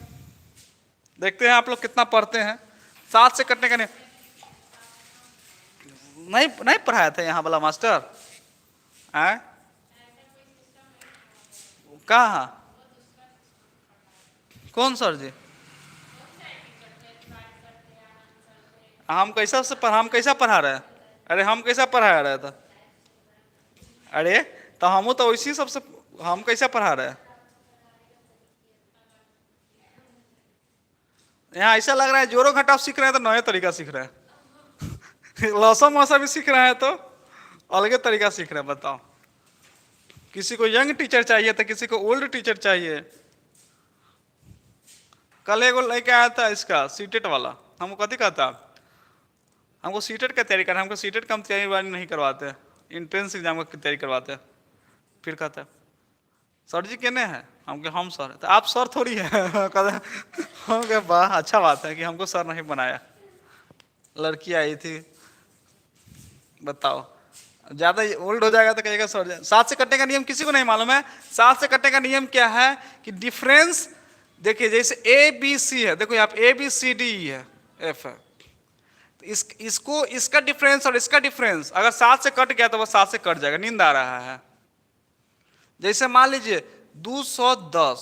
देखते हैं आप लोग कितना पढ़ते हैं। 7 से कटने का नियम नहीं पढ़ाया था यहाँ वाला मास्टर? कहाँ? कौन सर जी? हम कैसा पढ़ा रहे हैं? अरे हम कैसा पढ़ा रहे था? अरे तो हम तो वैसी सबसे हम कैसा पढ़ा रहे हैं? यहाँ ऐसा लग रहा है जोड़ो घटाव सीख रहे हैं तो नया तरीका सीख रहे हैं। लौसा मौसा भी सीख रहे हैं तो अलग तरीका सीख रहे हैं। बताओ, किसी को यंग टीचर चाहिए था, किसी को ओल्ड टीचर चाहिए। कल एगो लेके आया था इसका सीटेट वाला, हमको कथी कहता, हमको सीटेट का तैयारी करना, हमको सीटेट का हम तैयारी नहीं करवाते, इंट्रेंस एग्जाम की तैयारी करवाते। फिर कहता सर जी कहने हैं, हम सर, तो आप सर थोड़ी है। हम कहे वाह अच्छा बात है कि हमको सर नहीं बनाया। लड़की आई थी, बताओ ज्यादा ओल्ड हो जाएगा तो कहेगा सर। 7 से कटने का नियम किसी को नहीं मालूम है? 7 से कटने का नियम क्या है कि डिफरेंस, देखिए जैसे ए बी सी है, देखो यहाँ पे ए बी सी डी है, एफ है, तो इसको इसका डिफरेंस और इसका डिफरेंस अगर 7 से कट गया तो वह 7 से कट जाएगा। नींद आ रहा है? जैसे मान लीजिए 210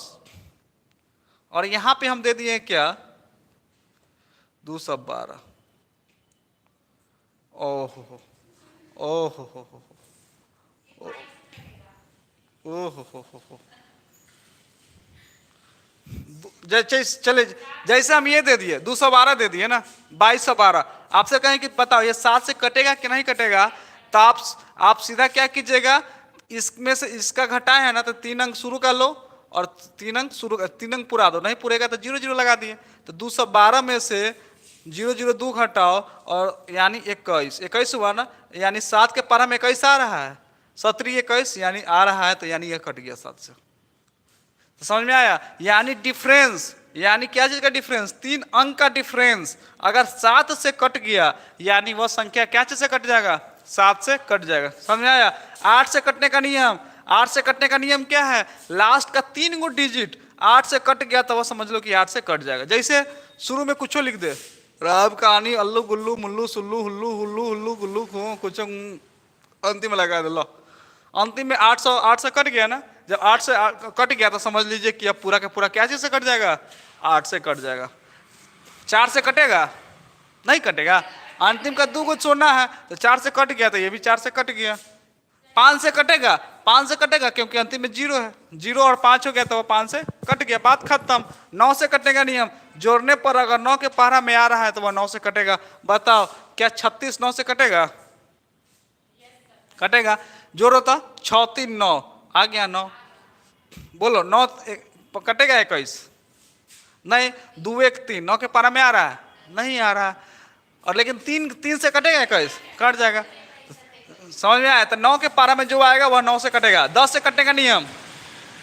और यहां पे हम दे दिए क्या 212। ओहो ओहो ओहो, चले जैसे हम ये दे दिए 212 दे दिए ना, 2212। आपसे कहें कि बताओ ये 7 से कटेगा कि नहीं कटेगा? तो आप सीधा क्या कीजिएगा, इसमें से इसका घटाए है ना, तो 3 अंक शुरू कर लो और 3 अंक पूरा दो। नहीं पूरेगा तो 0 0 लगा दिए। तो 212 में से 0 0 2 घटाओ और यानी 21 हुआ ना, यानी 7 के पारा में 21 आ रहा है, 17 21 यानी आ रहा है, तो यानी यह कट गया 7 से। तो समझ में आया? यानी डिफरेंस, यानी क्या चीज का डिफरेंस? 3 अंक का डिफरेंस अगर 7 से कट गया यानी वह संख्या क्या चीज से कट जाएगा? 7 से कट जाएगा। समझ में आया? 8 से कटने का नियम, 8 से कटने का नियम क्या है? लास्ट का 3 गो डिजिट 8 से कट गया तो वह समझ लो कि 8 से कट जाएगा। जैसे शुरू में कुछ लिख दे, राब कहानी अल्लू गुल्लू मुल्लू सुल्लू हुल्लू हुल्लू हुल्लू गुल्लू कुछ अंतिम लगा दे लो, अंतिम में 8 से कट गया ना। जब 8 से कट गया तो समझ लीजिए कि अब पूरा का पूरा क्या चीज से कट जाएगा? 8 से कट जाएगा। 4 से कटेगा? नहीं कटेगा। अंतिम का 2 को छोड़ना है तो 4 से कट गया तो ये भी 4 से कट गया। 5 से कटेगा? 5 से कटेगा क्योंकि अंतिम में 0 है, 0 और 5 हो गया तो वो 5 से कट गया, बात खत्म। 9 से कटने का नियम, जोड़ने पर अगर 9 के पारा में आ रहा है तो वह 9 से कटेगा। बताओ क्या 36 9 से कटेगा? कटेगा। जोड़ो तो 6 3 9 आ गया 9। बोलो 9 कटेगा 21? नहीं। 2 1 3 9 के पारा में आ रहा है? नहीं आ रहा। और लेकिन 3 से कटेगा 21? कट जाएगा। समझ में आया? तो 9 के पारा में जो आएगा वह 9 से कटेगा। 10 से कटने का नियम,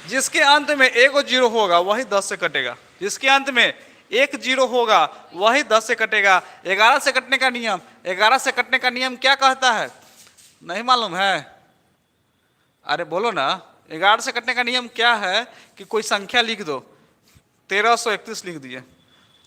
जिसके अंत में एक 0 होगा वही 10 से कटेगा, जिसके अंत में 1 0 होगा वही 10 से कटेगा। 11 से कटने का नियम, 11 से कटने का नियम क्या कहता है? नहीं मालूम है? अरे बोलो ना, 11 से कटने का नियम क्या है कि कोई संख्या लिख दो, 1331 लिख दिए,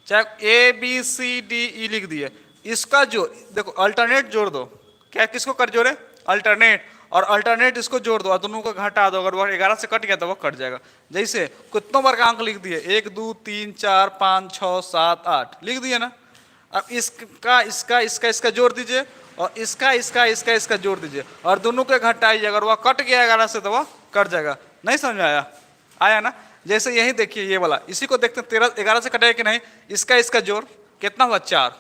चाहे A B C D E लिख दिए, इसका जो देखो अल्टरनेट जोड़ दो। क्या किसको कर जोड़े? अल्टरनेट। और अल्टरनेट इसको जोड़ दो और दोनों को घटा दो, अगर वो 11 से कट गया तो वो कट जाएगा। जैसे कितनों बार का अंक लिख दिए, 1 2 3 4 5 6 7 8 लिख दिए ना। अब इसका इसका इसका इसका जोड़ दीजिए और इसका इसका इसका इसका जोड़ दीजिए और दोनों के घटाइए, अगर वह कट गया 11 से तो वह कट जाएगा। नहीं समझ में आया? आया ना? जैसे यही देखिए ये वाला, इसी को देखते हैं 11 से कटेगा कि नहीं। इसका इसका जोड़ कितना हुआ 4,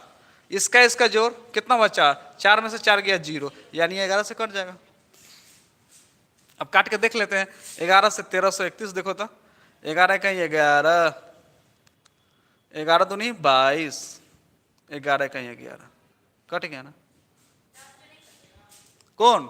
इसका इसका जोड़ कितना हुआ 4, 4 में से 4 गया 0, यानी 11 से कट जाएगा। अब काट के देख लेते हैं, 11 से 1331 देखो तो 11 कहीं 11, 11 तो नहीं 22, 11 कहीं 11, कट गया ना। कौन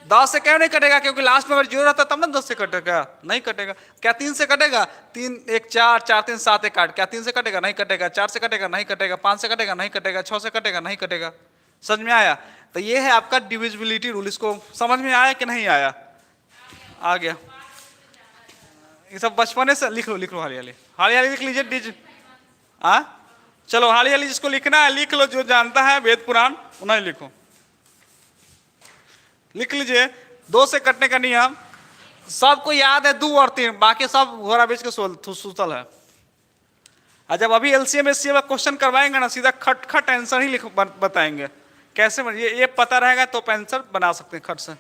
10 से क्यों नहीं कटेगा? क्योंकि लास्ट में अगर 0 रहता तब ना 10 से कटेगा, नहीं कटेगा। क्या 3 से कटेगा? 3 1 4 4 3 7 1 8, क्या 3 से कटेगा? नहीं कटेगा। 4 से कटेगा? नहीं कटेगा। 5 से कटेगा? नहीं कटेगा। 6 से कटेगा? नहीं कटेगा। समझ में आया? तो ये है आपका डिविजिबिलिटी रूल। इसको समझ में आया कि नहीं आया? आ गया। ये सब बचपने से लिख लो हाली हाली लिख लीजिए। चलो हाली हाली जिसको लिखना है लिख लो, जो जानता है वेद पुराण उन्हें लिखो, लिख लीजिए। 2 से कटने का नियम सबको याद है, 2 और 3, बाकी सब घोड़ा बेच के सुतल है। और जब अभी एलसीएम एससीएम का क्वेश्चन करवाएंगे ना, सीधा खट खट आंसर ही बताएंगे कैसे। ये पता रहेगा तो आंसर बना सकते हैं खट से।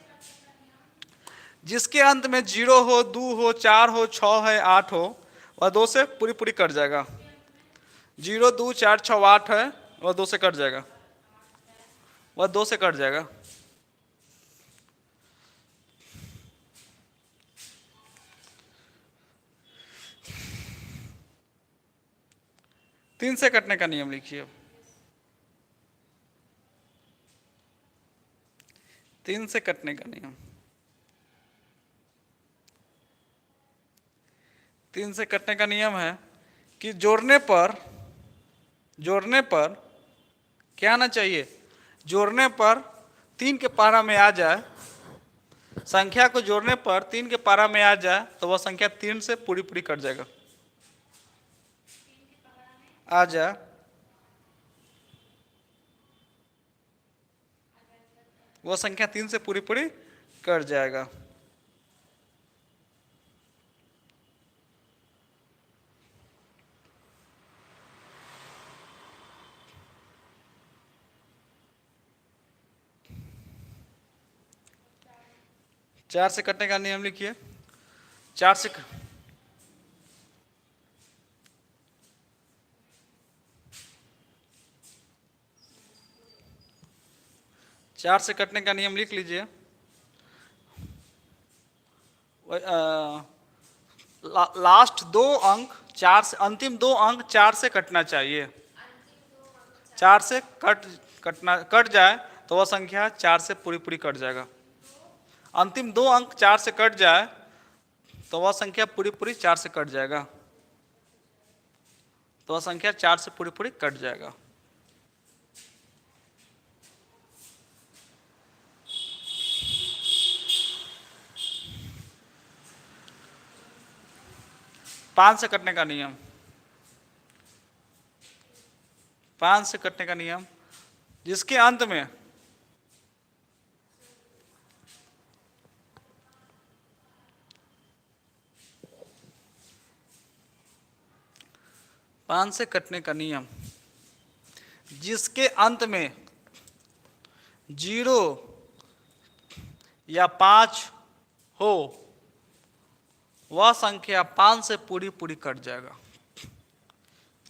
जिसके अंत में 0 हो, 2 हो, 4 हो, 6 है, 8 हो, वह 2 से पूरी पूरी कट जाएगा। 0 2 4 6 8 है, वह 2 से कट जाएगा, वह 2 से कट जाएगा। तीन से कटने का नियम लिखिए। 3 से कटने का नियम, 3 से कटने का नियम है कि जोड़ने पर क्या आना चाहिए? जोड़ने पर 3 के पारा में आ जाए, संख्या को जोड़ने पर 3 के पारा में आ जाए तो वह संख्या 3 से पूरी पूरी कट जाएगा। आ जाए वह संख्या 3 से पूरी पूरी कट जाएगा। चार से कटने का नियम लिखिए। 4 से कटने का नियम लिख लीजिए। लास्ट 2 अंक 4 से, अंतिम 2 अंक 4 से कटना चाहिए। 4 से कट जाए तो वह संख्या 4 से पूरी पूरी कट जाएगा। अंतिम 2 अंक 4 से कट जाए तो वह संख्या पूरी पूरी 4 से कट जाएगा, तो वह संख्या 4 से पूरी पूरी कट जाएगा। पांच से कटने का नियम, 5 से कटने का नियम, जिसके अंत में पांच से कटने का नियम, जिसके अंत में 0 या 5 हो वह संख्या 5 से पूरी पूरी कट जाएगा।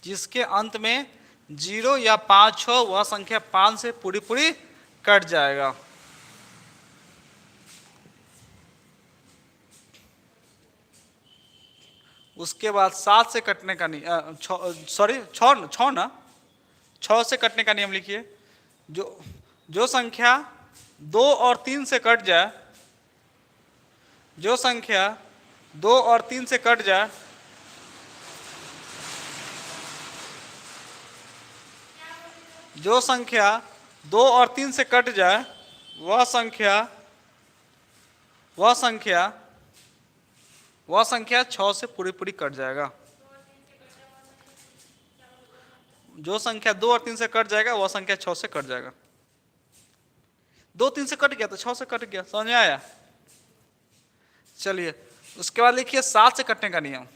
जिसके अंत में 0 या 5 हो वह संख्या 5 से पूरी पूरी कट जाएगा। उसके बाद 7 से कटने का नियम, 6 से कटने का नियम लिखिए। जो संख्या 2 और 3 से कट जाए, जो संख्या 2 और 3 से कट जाए, जो संख्या 2 और 3 से कट जाए वह संख्या 6 से पूरी पूरी कट जाएगा। जो संख्या 2 और 3 से कट जाएगा वह संख्या 6 से कट जाएगा। 2 3 से कट गया तो 6 से कट गया, समझ में आया। चलिए उसके बाद लिखिए 7 से कटने का नियम।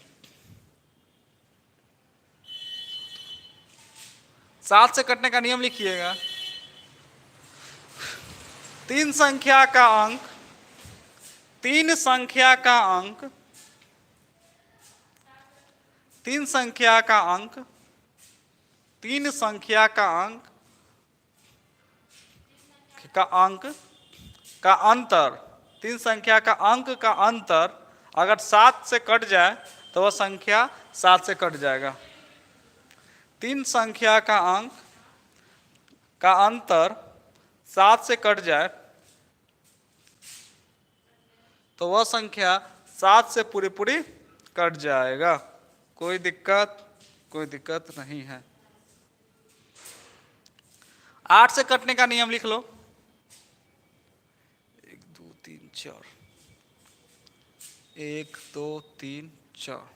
7 से कटने का नियम लिखिएगा। 3 संख्या का अंक 3 संख्या का अंक 3 संख्या का अंक 3 संख्या का अंक का अंतर 3 संख्या का अंक का अंतर अगर 7 से कट जाए तो वह संख्या 7 से कट जाएगा। 3 संख्या का अंक का अंतर 7 से कट जाए तो वह संख्या 7 से पूरी पूरी कट जाएगा। कोई दिक्कत नहीं है। 8 से कटने का नियम लिख लो। 1 2 3 4 1 2 3 4।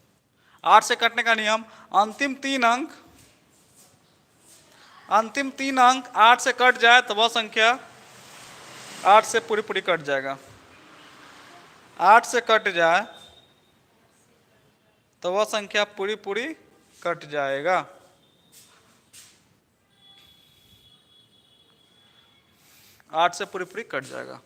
8 से कटने का नियम, अंतिम तीन अंक 8 से कट जाए तो वह संख्या 8 से पूरी पूरी कट जाएगा। 8 से कट जाए तो वह संख्या पूरी पूरी कट जाएगा। 8 से पूरी पूरी कट जाएगा।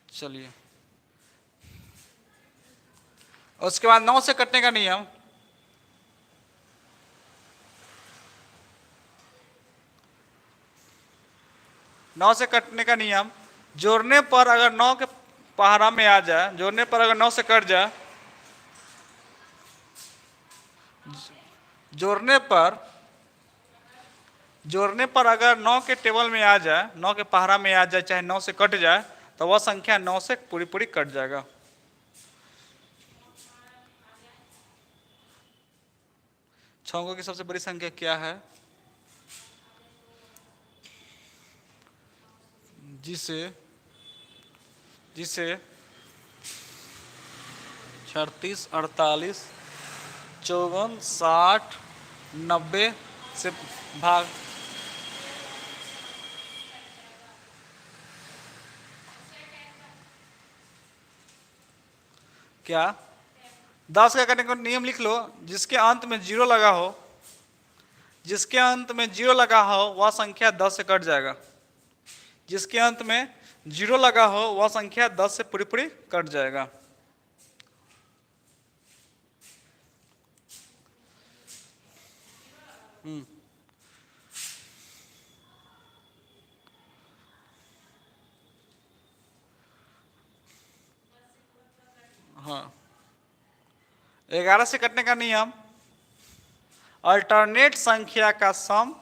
चलिए उसके बाद 9 से कटने का नियम। नौ से कटने का नियम, जोड़ने पर अगर 9 के पहाड़ा में आ जाए, जोड़ने पर अगर 9 से कट जाए, जोड़ने पर अगर 9 के टेबल में आ जाए, 9 के पहाड़ा में आ जाए, चाहे 9 से कट जाए तो वह संख्या 9 से पूरी पूरी कट जाएगा। छह अंकों की सबसे बड़ी संख्या क्या है? जिसे 36 48 54 60 90 से भाग क्या 10 का करने का नियम लिख लो। जिसके अंत में 0 लगा हो, जिसके अंत में 0 लगा हो वह संख्या 10 से कट जाएगा। जिसके अंत में 0 लगा हो वह संख्या 10 से पूरी पूरी कट जाएगा। हाँ 11 से कटने का नियम, अल्टरनेट संख्या का सम,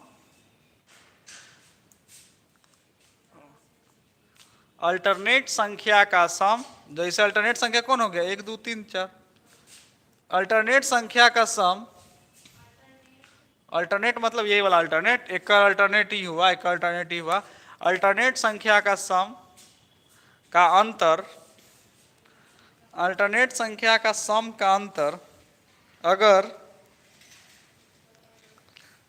अल्टरनेट संख्या का सम, जैसे अल्टरनेट संख्या कौन हो गया 1 2 3 4, अल्टरनेट संख्या का सम, अल्टरनेट मतलब यही वाला अल्टरनेट, एक का अल्टरनेट ही हुआ, एक का अल्टरनेट ही हुआ। अल्टरनेट संख्या का सम का अंतर, अल्टरनेट संख्या का सम का अंतर अगर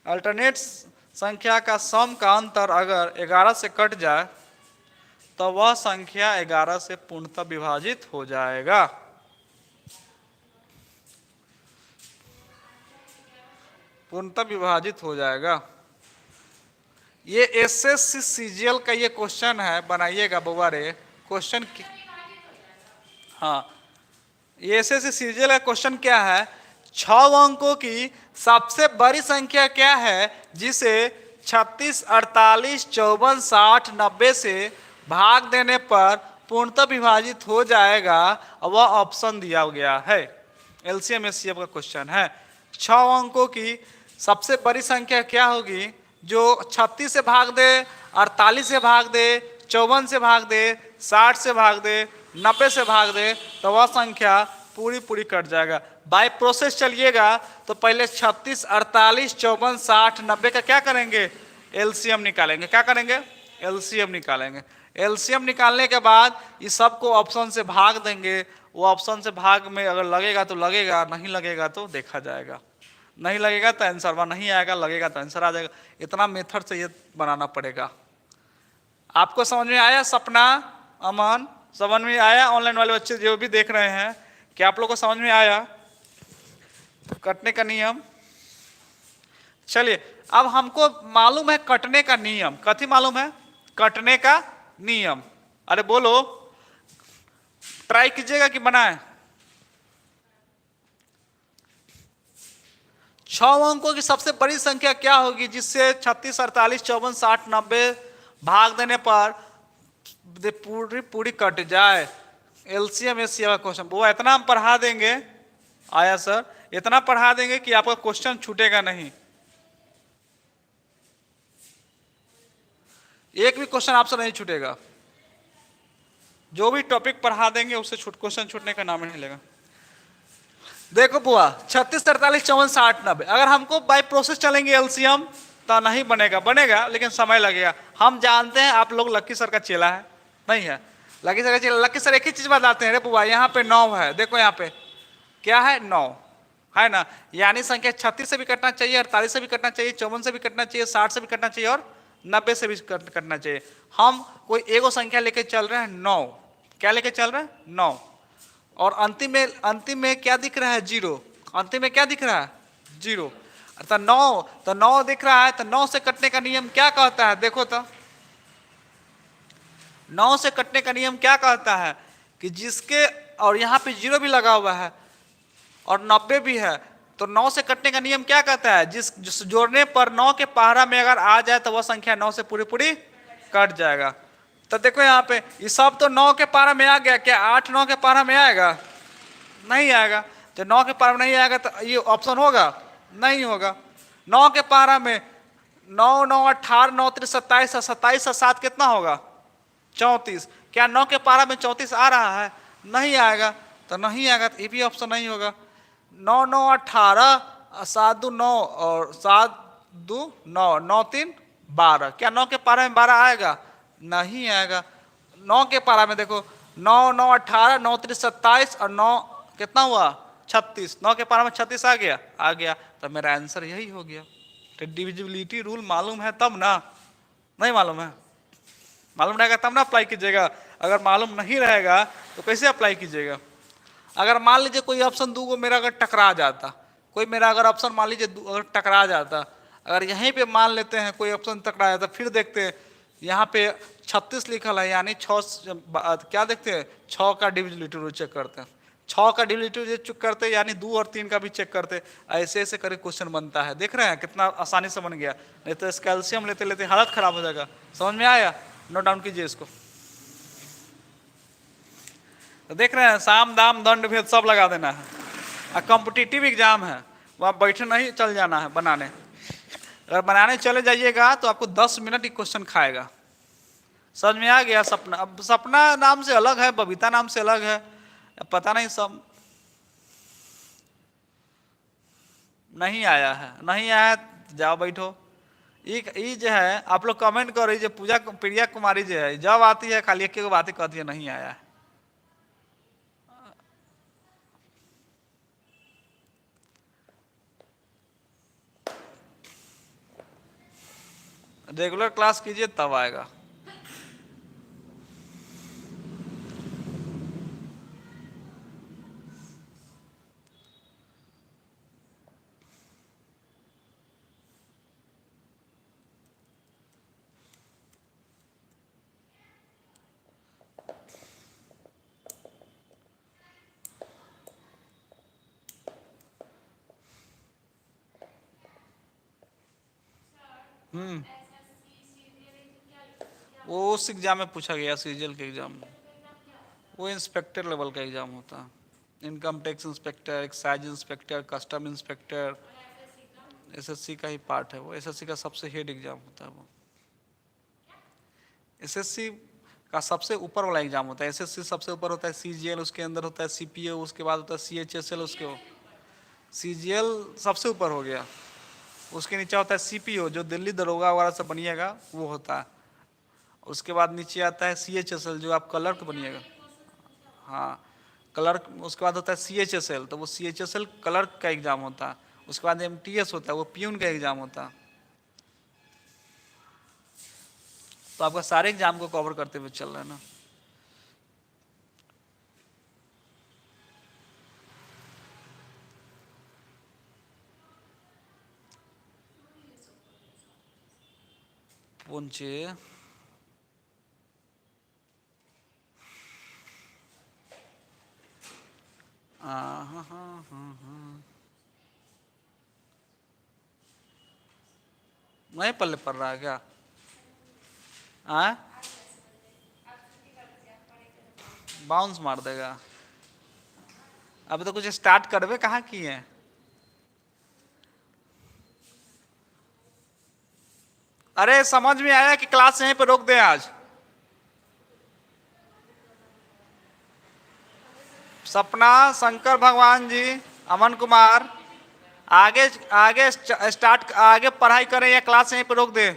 अल्टरनेट संख्या का सम का अंतर अगर 11 से कट जाए तो वह संख्या 11 से पूर्णतः विभाजित हो जाएगा। पूर्णतः विभाजित हो जाएगा। ये एसएससी सीजीएल का ये क्वेश्चन है, बनाइएगा बउआ रे क्वेश्चन। हाँ ये एसएससी सीजीएल का क्वेश्चन क्या है, 6 अंकों की सबसे बड़ी संख्या क्या है जिसे 36 48 54 60 90 से भाग देने पर पूर्णतः विभाजित हो जाएगा। वह ऑप्शन दिया गया है, एलसीएम एचसीएफ का क्वेश्चन है। 6 अंकों की सबसे बड़ी संख्या क्या होगी जो 36 से भाग दे, 48 से भाग दे, 54 से भाग दे, 60 से भाग दे, 90 से भाग दे तो वह संख्या पूरी पूरी कट जाएगा। बाय प्रोसेस चलिएगा तो पहले 36 48 54 60 90 का क्या करेंगे, एलसीएम निकालेंगे। क्या करेंगे, एलसीएम निकालेंगे। एलसीएम निकालने के बाद इस सब को ऑप्शन से भाग देंगे। वो ऑप्शन से भाग में अगर लगेगा तो लगेगा, नहीं लगेगा तो देखा जाएगा। नहीं लगेगा तो आंसर वहाँ नहीं आएगा, लगेगा तो आंसर आ जाएगा। इतना मेथड से ये बनाना पड़ेगा। आपको समझ में आया? सपना, अमन, समझ में आया? ऑनलाइन वाले बच्चे जो भी देख रहे हैं, क्या आप लोग को समझ में आया कटने का नियम? चलिए, अब हमको मालूम है कटने का नियम। कथी मालूम है? कटने का नियम। अरे बोलो, ट्राई कीजिएगा कि बनाए। 6 अंकों की सबसे बड़ी संख्या क्या होगी जिससे 36, 48, 54, 60, 90 भाग देने पर पूरी पूरी कट जाए? एलसीएम एससीएम का क्वेश्चन, वो इतना हम पढ़ा देंगे। आया सर? इतना पढ़ा देंगे कि आपका क्वेश्चन छूटेगा नहीं। एक भी क्वेश्चन आपसे नहीं छूटेगा। जो भी टॉपिक पढ़ा देंगे उससे क्वेश्चन छूटने का नाम नहीं लेगा। देखो बुआ, 36, 48, 54, 60, 90 अगर हमको बाय प्रोसेस चलेंगे एलसीएम तो नहीं बनेगा। बनेगा लेकिन समय लगेगा। हम जानते हैं आप लोग लक्की सर का चेला है, नहीं है? लक्की सर का चेला। लक्की सर एक ही चीज बताते हैं, रे बुआ यहाँ पे 9 है, देखो यहाँ पे क्या है? 9 है ना। यानी संख्या 36 से भी कटना चाहिए, 48 से भी कटना चाहिए, 54 से भी कटना चाहिए, 60 से भी कटना चाहिए और 90 से भी कटना चाहिए। हम कोई एगो संख्या लेके चल रहे हैं 9। क्या लेके चल रहे हैं? 9। और अंतिम में क्या दिख रहा है? 0। अंतिम में क्या दिख रहा है? 0। तो 9 दिख रहा है, तो 9 से कटने का नियम क्या कहता है? देखो तो 9 से कटने का नियम क्या कहता है कि जिसके, और यहाँ पे 0 भी लगा हुआ है और 90 भी है, तो 9 से कटने का नियम क्या कहता है? जिस जोड़ने पर 9 के पहाड़ा में अगर आ जाए तो वह संख्या 9 से पूरी पूरी कट जाएगा। तो देखो यहाँ पे ये सब तो 9 के पहाड़ा में आ गया। क्या 8 9 के पहाड़ा में आएगा? नहीं आएगा। जब 9 के पहाड़ा में नहीं आएगा तो ये ऑप्शन होगा? नहीं होगा। 9 के पहाड़ा में 9 9 18 9 3 27 27 और 7 कितना होगा? 34। क्या 9 के पहाड़ा में 34 आ रहा है? नहीं आएगा। तो नहीं आएगा तो ये भी ऑप्शन नहीं होगा। 9 9 18 7 2 9 और 7 2 9 9 3 12। क्या 9 के पहाड़ा में 12 आएगा? नहीं आएगा। 9 के पारा में देखो 9 9 18 9 3 27 और 9 कितना हुआ? 36। 9 के पारा में 36 आ गया? आ गया। तो मेरा आंसर यही हो गया। तो डिविजिबिलिटी रूल मालूम है तब ना? नहीं मालूम है? मालूम रहेगा तब ना अप्लाई कीजिएगा। अगर मालूम नहीं रहेगा तो कैसे अप्लाई कीजिएगा? अगर मान लीजिए कोई ऑप्शन दूगो मेरा अगर टकरा जाता, कोई मेरा अगर ऑप्शन मान लीजिए अगर टकरा जाता, अगर यहीं पे मान लेते हैं कोई ऑप्शन टकरा जाता, फिर देखते हैं यहाँ पे 36 लिखल है, यानी 6 क्या देखते हैं? 6 का डिविजिबिलिटी रूल चेक करते हैं। 6 का डिविजिबिलिटी चेक करते हैं, यानी 2 और 3 का भी चेक करते। ऐसे ऐसे करके क्वेश्चन बनता है। देख रहे हैं कितना आसानी से बन गया? नहीं तो कैल्शियम लेते लेते हालत खराब हो जाएगा। समझ में आया? नोट डाउन कीजिए इसको। तो देख रहे हैं, साम दाम दंड भेद सब लगा देना है। कॉम्पिटिटिव एग्जाम है, वहाँ बैठे नहीं, चल जाना है बनाने। अगर बनाने चले जाइएगा तो आपको 10 मिनट ही क्वेश्चन खाएगा। समझ में आ गया? सपना, अब सपना नाम से अलग है, बबीता नाम से अलग है, पता नहीं सब नहीं आया है। नहीं आया जाओ बैठो। ये जो है आप लोग कमेंट करो, जो पूजा प्रिया कुमारी जो है जब आती है खाली एक बात ही कहती है नहीं आया है। रेगुलर क्लास कीजिए तब आएगा। वो उस एग्जाम में पूछा गया, सीजीएल के एग्जाम में। वो इंस्पेक्टर लेवल का एग्जाम होता है। Income tax inspector, excise inspector, custom inspector, SSC का ही पार्ट है वो। एसएससी का सबसे हेड एग्जाम होता है वो। एसएससी का सबसे ऊपर वाला एग्जाम होता है। एसएससी सबसे ऊपर होता है सीजीएल, उसके अंदर होता है सीपीओ, उसके बाद होता है सीएचएसएल, उसके सीजीएल सबसे ऊपर हो गया। उसके नीचे होता है सीपीओ, जो दिल्ली दरोगा वगैरह से बनिएगा वो होता है। उसके बाद नीचे आता है सीएचएसएल, जो आप क्लर्क बनिएगा। हाँ क्लर्क। उसके बाद होता है सीएचएसएल, तो वो सीएचएसएल क्लर्क का एग्जाम होता है। उसके बाद MTS होता है, वो प्यून का एग्जाम होता है। तो आपका सारे एग्जाम को कवर करते हुए चल रहा है ना। पुंचे नहीं पल्ले पड़ रहा है क्या? बाउंस मार देगा। अब तो कुछ स्टार्ट करवे कहाँ किए हैं? अरे समझ में आया कि क्लास यहीं पे रोक दें आज? सपना, शंकर भगवान जी, अमन कुमार, आगे आगे स्टार्ट, आगे पढ़ाई करें या क्लास यहीं पे रोक दें?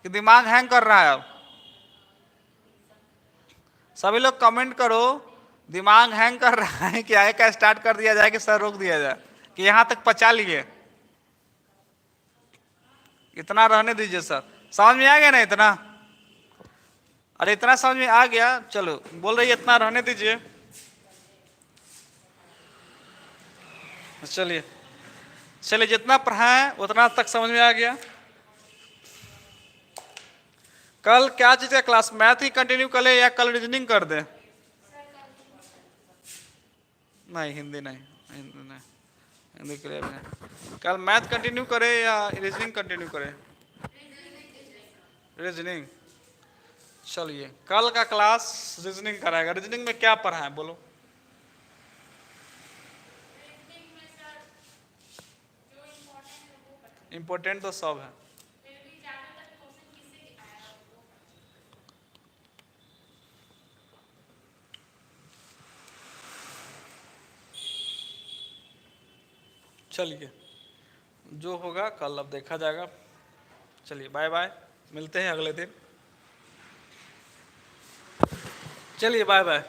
कि दिमाग हैंग कर रहा है अब? सभी लोग कमेंट करो, दिमाग हैंग कर रहा है कि आगे का स्टार्ट कर दिया जाए कि सर रोक दिया जाए, कि यहां तक पचा लिए? इतना रहने दीजिए सर। समझ में आ गया ना इतना? अरे इतना समझ में आ गया, चलो बोल रही है इतना रहने दीजिए। चलिए चलिए, जितना पढ़ाए उतना तक समझ में आ गया। कल क्या चीज का क्लास, मैथ ही कंटिन्यू कर ले या कल रीजनिंग कर दे? नहीं हिंदी नहीं, हिंदी नहीं, हिंदी क्लियर है। कल मैथ कंटिन्यू करे या रीजनिंग कंटिन्यू करे? रीजनिंग। चलिए कल का क्लास रीजनिंग कराएगा। रीजनिंग में क्या पढ़ा है बोलो? इंपॉर्टेंट तो सब है। चलिए जो होगा कल अब देखा जाएगा। चलिए बाय बाय, मिलते हैं अगले दिन। चलिए बाय बाय।